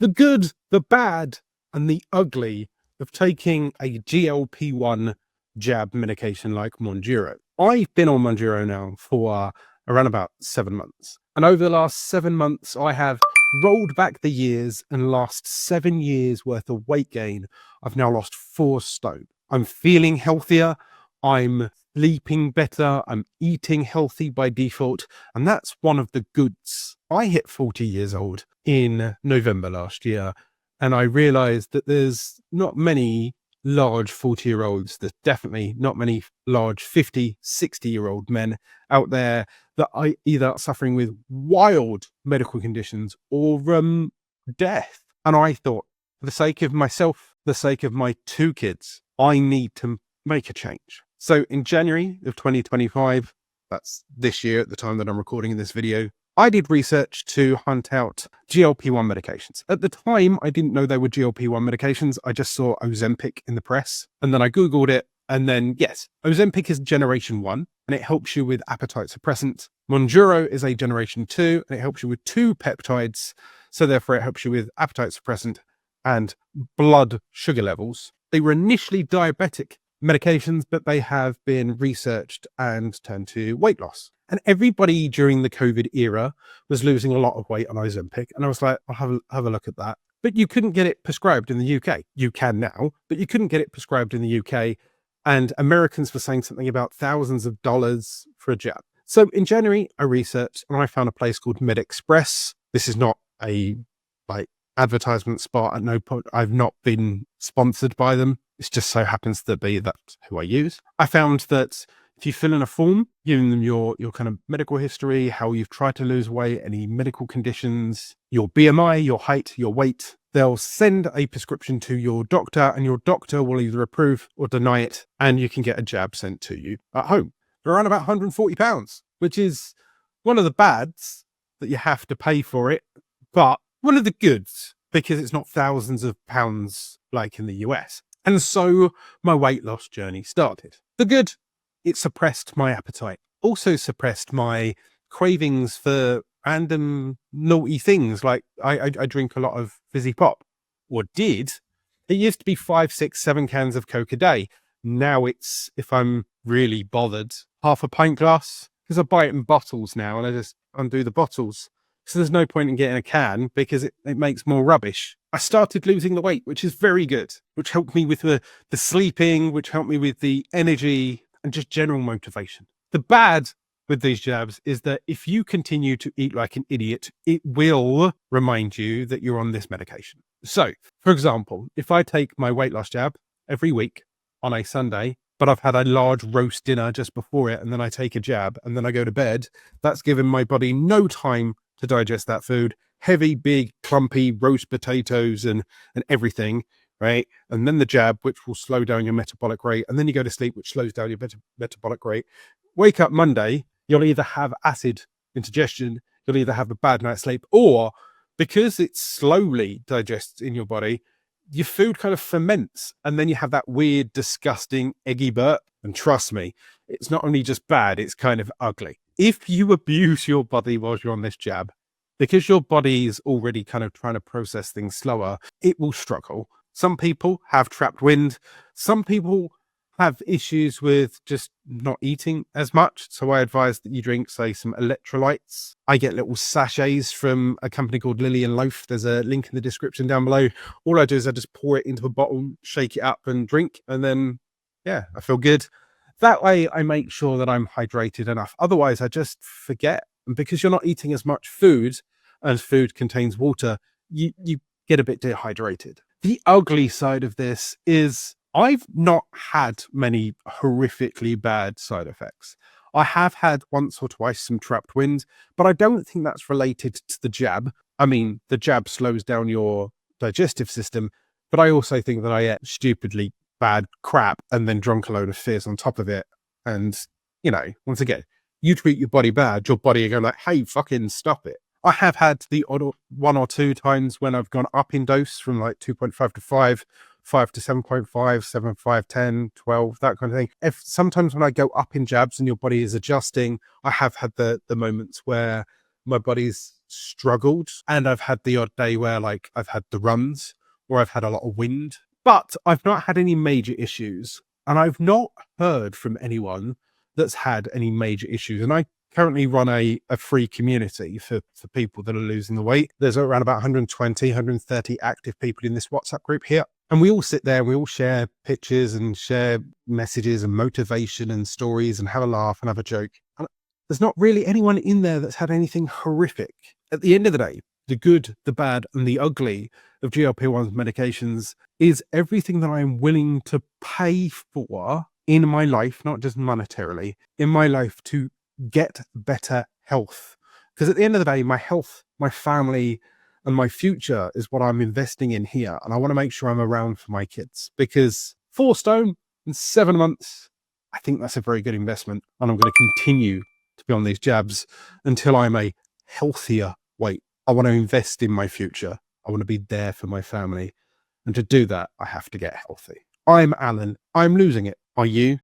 The good, the bad, and the ugly of taking a GLP-1 jab medication like Monjuro. I've been on Monjuro now for around about 7 months. And over the last 7 months, I have rolled back the years and lost 7 years worth of weight gain. I've now lost 4 stone. I'm feeling healthier. I'm sleeping better. I'm eating healthy by default. And that's one of the goods. I hit 40 years old in November last year. And I realized that there's not many large 40-year-olds. There's definitely not many large 50, 60-year-old men out there that are either suffering with wild medical conditions or death. And I thought, for the sake of myself, the sake of my 2 kids, I need to make a change. So in January of 2025, that's this year at the time that I'm recording this video, I did research to hunt out GLP-1 medications. At the time, I didn't know they were GLP-1 medications. I just saw Ozempic in the press. And then I Googled it. And then, yes, Ozempic is generation 1, and it helps you with appetite suppressant. Mounjaro is a generation 2, and it helps you with 2 peptides. So therefore, it helps you with appetite suppressant and blood sugar levels. They were initially diabetic medications, but they have been researched and turned to weight loss. And everybody during the COVID era was losing a lot of weight on Ozempic. And I was like, I'll have a look at that. But you couldn't get it prescribed in the UK. You can now, but you couldn't get it prescribed in the UK. And Americans were saying something about thousands of dollars for a jab. So in January, I researched and I found a place called MedExpress. This is not a advertisement spot. At no point, I've not been sponsored by them. It just so happens to be that's who I use. I found that if you fill in a form, giving them your kind of medical history, how you've tried to lose weight, any medical conditions, your BMI, your height, your weight, they'll send a prescription to your doctor and your doctor will either approve or deny it. And you can get a jab sent to you at home for around about £140, which is one of the bads that you have to pay for it, but one of the goods because it's not thousands of pounds like in the US. And so my weight loss journey started. The good, it suppressed my appetite, also suppressed my cravings for random naughty things. Like I drink a lot of fizzy pop, or did. It used to be 5, 6, 7 cans of Coke a day. Now it's, if I'm really bothered, half a pint glass, because I buy it in bottles now and I just undo the bottles. So there's no point in getting a can because it makes more rubbish. I started losing the weight, which is very good, which helped me with the sleeping, which helped me with the energy and just general motivation. The bad with these jabs is that if you continue to eat like an idiot, it will remind you that you're on this medication. So, for example, if I take my weight loss jab every week on a Sunday, but I've had a large roast dinner just before it, and then I take a jab and then I go to bed, that's given my body no time to digest that food. Heavy, big, clumpy roast potatoes and everything, right? And then the jab, which will slow down your metabolic rate. And then you go to sleep, which slows down your metabolic rate. Wake up Monday, you'll either have acid indigestion, you'll either have a bad night's sleep, or because it slowly digests in your body, your food kind of ferments. And then you have that weird, disgusting, eggy burp. And trust me, it's not only just bad, it's kind of ugly. If you abuse your body while you're on this jab, because your body is already kind of trying to process things slower, it will struggle. Some people have trapped wind. Some people have issues with just not eating as much. So I advise that you drink, say, some electrolytes. I get little sachets from a company called Lily and Loaf. There's a link in the description down below. All I do is I just pour it into a bottle, shake it up and drink. And then, yeah, I feel good. That way I make sure that I'm hydrated enough. Otherwise, I just forget. And because you're not eating as much food, and food contains water, you get a bit dehydrated. The ugly side of this is I've not had many horrifically bad side effects. I have had once or twice some trapped wind, but I don't think that's related to the jab. I mean, the jab slows down your digestive system, but I also think that I ate stupidly bad crap and then drunk a load of fizz on top of it. And, you know, once again, you treat your body bad, your body are going like, hey, fucking stop it. I have had the odd 1 or 2 times when I've gone up in dose from like 2.5 to 5, 5 to 7.5, 7, 5, 10, 12, that kind of thing. Sometimes when I go up in jabs and your body is adjusting, I have had the moments where my body's struggled, and I've had the odd day where like I've had the runs or I've had a lot of wind, but I've not had any major issues. And I've not heard from anyone that's had any major issues. And I currently run a free community for people that are losing the weight. There's around about 120, 130 active people in this WhatsApp group here. And we all sit there and we all share pictures and share messages and motivation and stories and have a laugh and have a joke. And there's not really anyone in there that's had anything horrific. At the end of the day, the good, the bad, and the ugly of GLP-1 medications is everything that I'm willing to pay for in my life, not just monetarily, in my life to get better health. Because at the end of the day, my health, my family, and my future is what I'm investing in here. And I want to make sure I'm around for my kids, because 4 stone in 7 months, I think that's a very good investment. And I'm going to continue to be on these jabs until I'm a healthier weight. I want to invest in my future. I want to be there for my family. And to do that, I have to get healthy. I'm Alan. I'm losing it. Are you?